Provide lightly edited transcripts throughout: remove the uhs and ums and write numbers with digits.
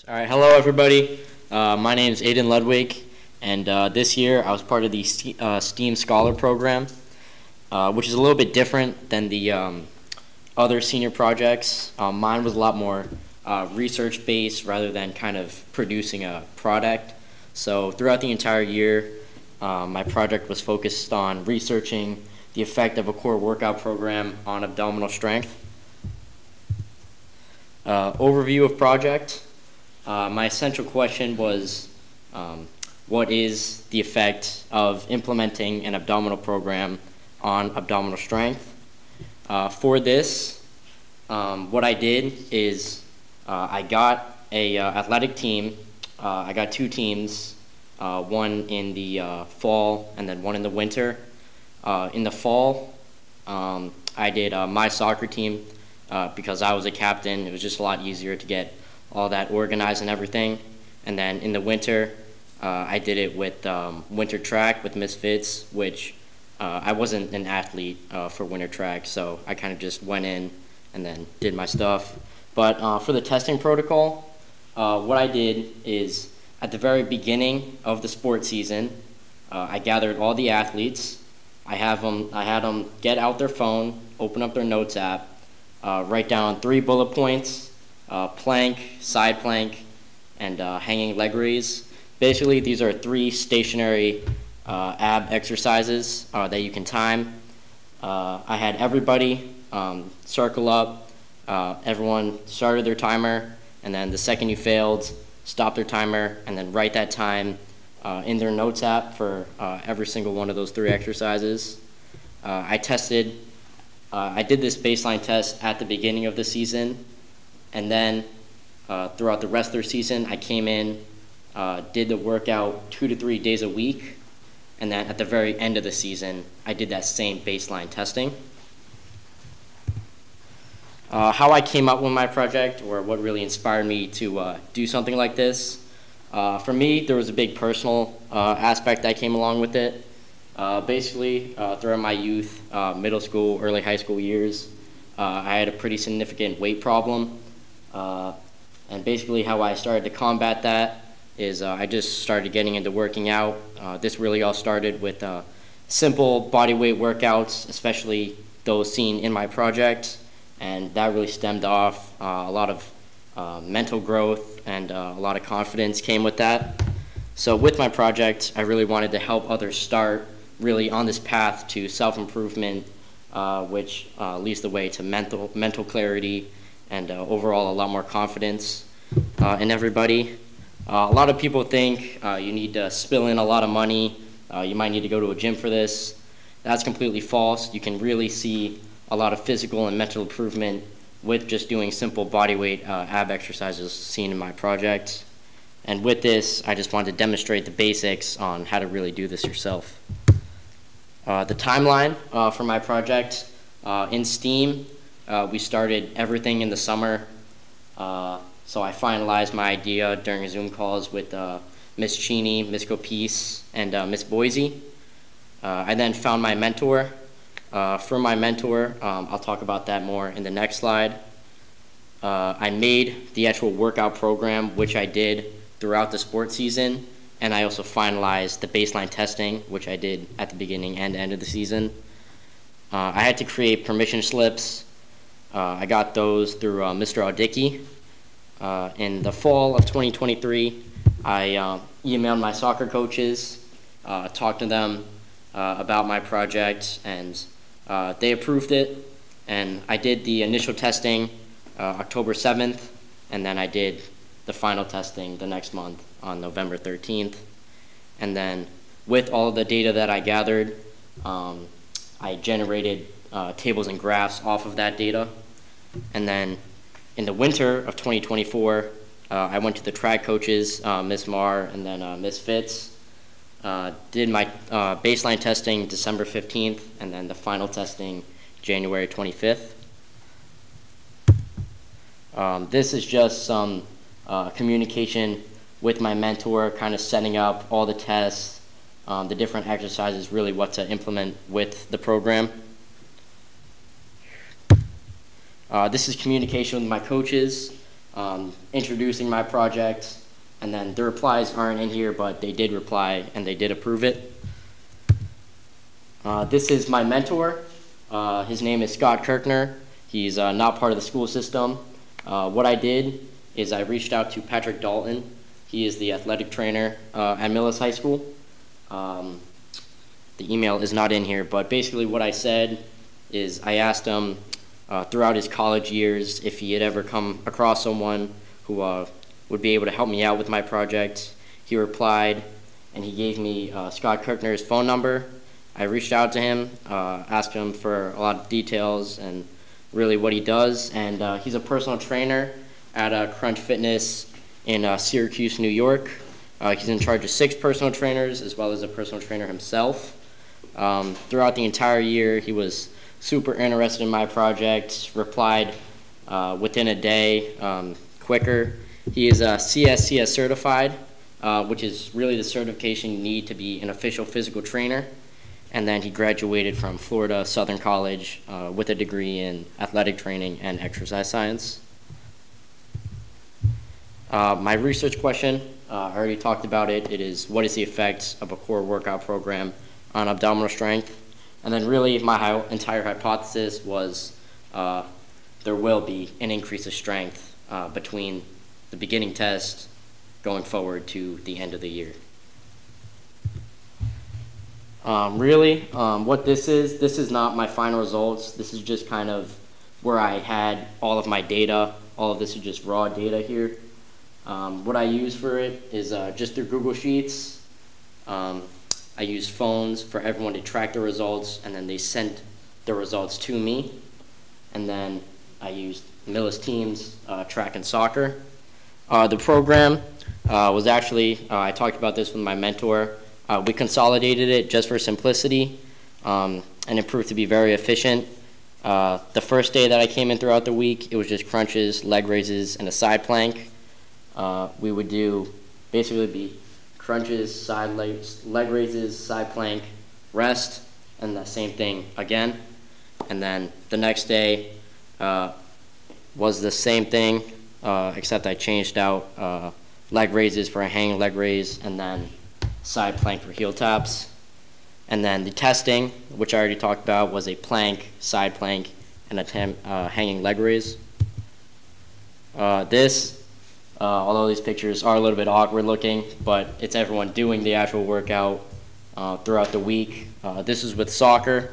All right, hello everybody. My name is Aidan Ludwig, and this year I was part of the STEAM Scholar Program, which is a little bit different than the other senior projects. Mine was a lot more research-based rather than kind of producing a product. So throughout the entire year, my project was focused on researching the effect of a core workout program on abdominal strength. Overview of project. My essential question was, what is the effect of implementing an abdominal program on abdominal strength? For this, what I did is I got a athletic team. I got two teams, one in the fall and then one in the winter. In the fall, I did my soccer team because I was a captain. It was just a lot easier to get all that organized and everything. And then in the winter, I did it with winter track with Misfits, which I wasn't an athlete for winter track, so I kind of just went in and then did my stuff. But for the testing protocol, what I did is at the very beginning of the sport season, I gathered all the athletes. I had them get out their phone, open up their notes app, write down 3 bullet points, plank, side plank, and hanging leg raise. Basically, these are 3 stationary ab exercises that you can time. I had everybody circle up. Everyone started their timer, and then the second you failed, stop their timer, and then write that time in their notes app for every single one of those 3 exercises. I did this baseline test at the beginning of the season, and then throughout the rest of their season, I came in, did the workout 2 to 3 days a week, and then at the very end of the season, I did that same baseline testing. How I came up with my project, or what really inspired me to do something like this, for me, there was a big personal aspect that came along with it. Basically, throughout my youth, middle school, early high school years, I had a pretty significant weight problem. And basically how I started to combat that is I just started getting into working out. This really all started with simple body weight workouts, especially those seen in my project, and that really stemmed off a lot of mental growth, and a lot of confidence came with that. So with my project, I really wanted to help others start really on this path to self-improvement, which leads the way to mental clarity, and overall a lot more confidence in everybody. A lot of people think you need to spill in a lot of money. You might need to go to a gym for this. That's completely false. You can really see a lot of physical and mental improvement with just doing simple body weight ab exercises seen in my project. And with this, I just wanted to demonstrate the basics on how to really do this yourself. The timeline for my project in STEAM, we started everything in the summer, so I finalized my idea during Zoom calls with Miss Cheney, Miss Copice, and Miss Boise. I then found my mentor. For my mentor, I'll talk about that more in the next slide. I made the actual workout program, which I did throughout the sports season, and I also finalized the baseline testing, which I did at the beginning and end of the season. I had to create permission slips. I got those through Mr. Audicki. In the fall of 2023, I emailed my soccer coaches, talked to them about my project, and they approved it. And I did the initial testing October 7th, and then I did the final testing the next month on November 13th. And then with all the data that I gathered, I generated tables and graphs off of that data. And then in the winter of 2024, I went to the track coaches, Miss Marr and then Miss Fitz, did my baseline testing December 15th, and then the final testing January 25th. This is just some communication with my mentor, kind of setting up all the tests, the different exercises, really what to implement with the program. This is communication with my coaches. introducing my project, and then the replies aren't in here, but they did reply and they did approve it. This is my mentor. His name is Scott Kirkner. He's not part of the school system. What I did is I reached out to Patrick Dalton. He is the athletic trainer at Millis High School. The email is not in here, but basically what I said is I asked him throughout his college years if he had ever come across someone who would be able to help me out with my project. He replied, and he gave me Scott Kirkner's phone number. I reached out to him, asked him for a lot of details and really what he does, and he's a personal trainer at Crunch Fitness in Syracuse, New York. He's in charge of 6 personal trainers as well as a personal trainer himself. Throughout the entire year, he was super interested in my project, replied within a day, quicker. He is CSCS certified, which is really the certification you need to be an official physical trainer. And then he graduated from Florida Southern College with a degree in athletic training and exercise science. My research question, I already talked about it. It is, what is the effect of a core workout program on abdominal strength? And then really my entire hypothesis was there will be an increase of strength between the beginning test going forward to the end of the year. What this is not my final results. This is just kind of where I had all of my data. All of this is just raw data here. What I use for it is just through Google Sheets. I use phones for everyone to track the results, and then they sent the results to me. And then I used Millis Teams, track and soccer. The program was actually, I talked about this with my mentor. We consolidated it just for simplicity, and it proved to be very efficient. The first day that I came in throughout the week, it was just crunches, leg raises, and a side plank. We would do basically be crunches, side leg raises, side plank, rest, and the same thing again. And then the next day was the same thing, except I changed out leg raises for a hanging leg raise, and then side plank for heel taps. And then the testing, which I already talked about, was a plank, side plank, and a hanging leg raise. Although these pictures are a little bit awkward looking, but it's everyone doing the actual workout throughout the week. This is with soccer,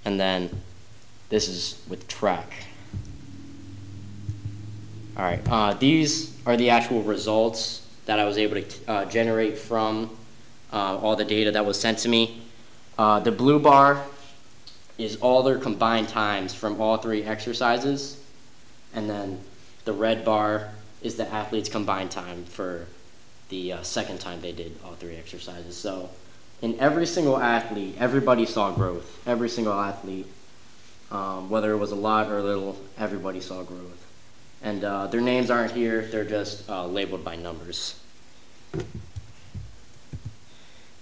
and then this is with track. All right, these are the actual results that I was able to generate from all the data that was sent to me. The blue bar is all their combined times from all 3 exercises, and then the red bar is the athlete's combined time for the second time they did all 3 exercises. So in every single athlete, everybody saw growth. Every single athlete, whether it was a lot or a little, everybody saw growth. And their names aren't here, they're just labeled by numbers.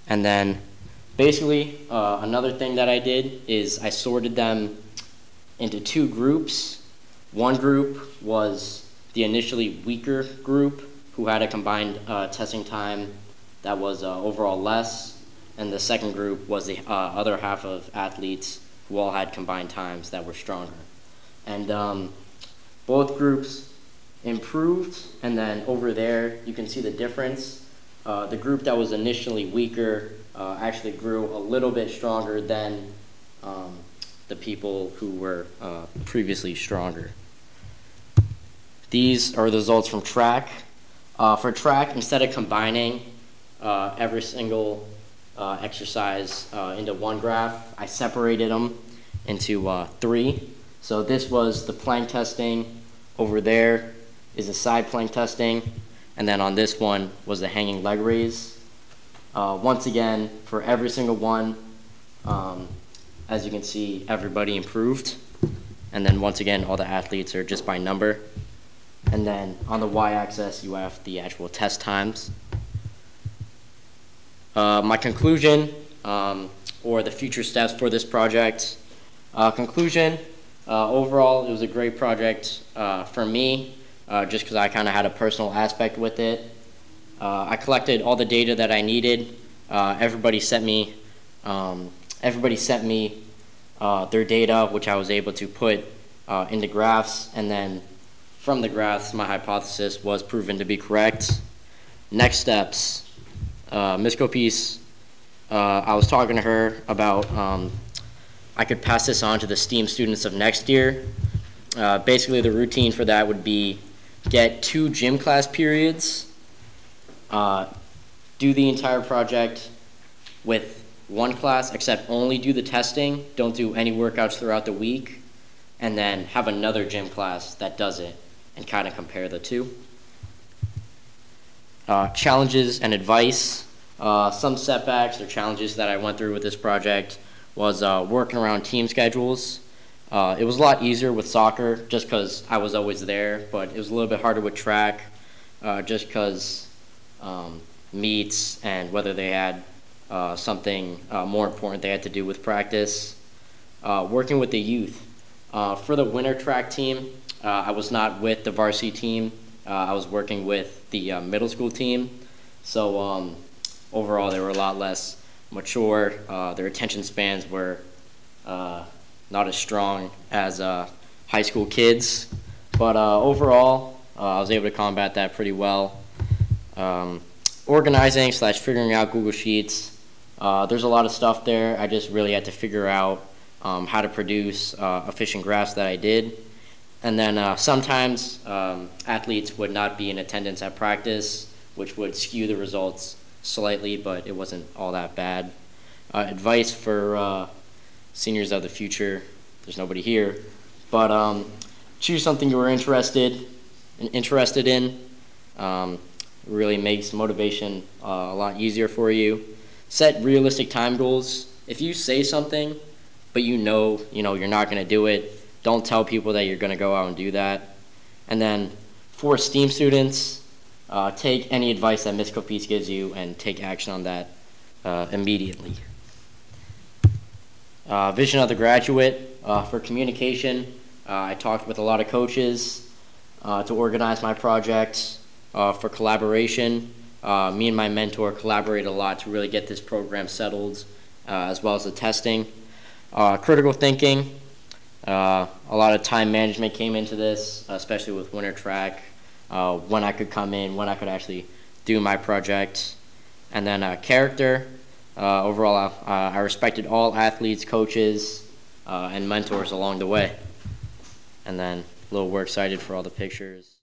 And then basically another thing that I did is I sorted them into 2 groups. One group was the initially weaker group who had a combined testing time that was overall less, and the second group was the other half of athletes who all had combined times that were stronger. And both groups improved, and then over there you can see the difference. The group that was initially weaker actually grew a little bit stronger than the people who were previously stronger. These are the results from track. For track, instead of combining every single exercise into one graph, I separated them into 3. So this was the plank testing. Over there is the side plank testing. And then on this one was the hanging leg raise. Once again, for every single one, as you can see, everybody improved. And then once again, all the athletes are just by number. And then on the y-axis, you have the actual test times. My conclusion, or the future steps for this project. Conclusion, overall, it was a great project for me. just because I kind of had a personal aspect with it. I collected all the data that I needed. Everybody sent me their data, which I was able to put into graphs, and then from the graphs, my hypothesis was proven to be correct. Next steps. Ms. Copice, I was talking to her about I could pass this on to the STEAM students of next year. Basically, the routine for that would be get 2 gym class periods, do the entire project with 1 class, except only do the testing, don't do any workouts throughout the week, and then have another gym class that does it, and kind of compare the two. Challenges and advice. Some setbacks or challenges that I went through with this project was working around team schedules. It was a lot easier with soccer just because I was always there, but it was a little bit harder with track just because meets and whether they had something more important they had to do with practice. Working with the youth. For the winter track team, I was not with the varsity team. I was working with the middle school team. So overall, they were a lot less mature. Their attention spans were not as strong as high school kids. But overall, I was able to combat that pretty well. Organizing / figuring out Google Sheets. There's a lot of stuff there. I just really had to figure out how to produce efficient graphs that I did. And then sometimes athletes would not be in attendance at practice, which would skew the results slightly, but it wasn't all that bad. Advice for seniors of the future, there's nobody here, but choose something you were interested in. Really makes motivation a lot easier for you. Set realistic time goals. If you say something, but you know you're not going to do it, don't tell people that you're going to go out and do that. And then for STEAM students, take any advice that Ms. Copice gives you and take action on that immediately. Vision of the graduate. For communication, I talked with a lot of coaches to organize my project. For collaboration, me and my mentor collaborated a lot to really get this program settled, as well as the testing. Critical thinking. A lot of time management came into this, especially with winter track, when I could come in, when I could actually do my project. And then character. Overall, I respected all athletes, coaches, and mentors along the way. And then a little works cited for all the pictures.